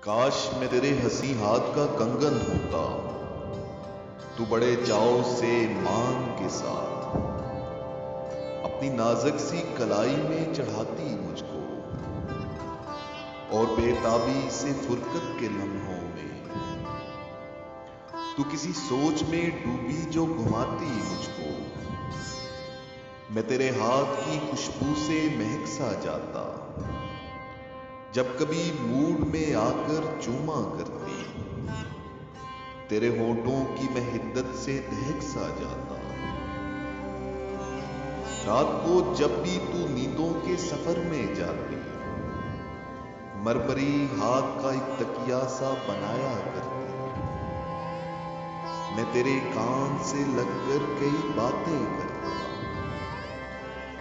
کاش میں تیرے ہنسی ہاتھ کا کنگن ہوتا، تو بڑے چاؤ سے مانگ کے ساتھ اپنی نازک سی کلائی میں چڑھاتی مجھ کو، اور بے تابی سے فرقت کے لمحوں میں تو کسی سوچ میں ڈوبی جو گھماتی مجھ کو، میں تیرے ہاتھ کی خوشبو سے مہک سا جاتا، جب کبھی موڈ میں آ کر چوما کرتی، تیرے ہونٹوں کی میں حدت سے دہک سا جاتا، رات کو جب بھی تو نیندوں کے سفر میں جاتی، مرمری ہاتھ کا ایک تکیا سا بنایا کرتی، میں تیرے کان سے لگ کر کئی باتیں کرتا،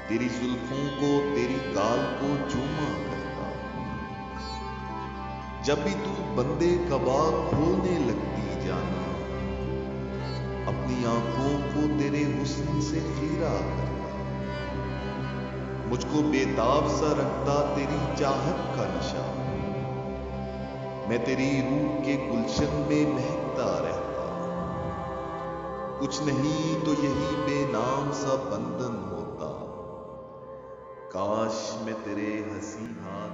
تیری زلفوں کو تیری گال کو چوما کرتا، جب بھی تو بندے کباغ کھولنے لگتی جانا، اپنی آنکھوں کو تیرے حسن سے خیرہ کرتا، مجھ کو بے تاب سا رکھتا تیری چاہت کا نشہ، میں تیری روح کے گلشن میں مہکتا رہتا، کچھ نہیں تو یہی بے نام سا بندھن ہوتا، کاش میں تیرے ہنسی ہاتھ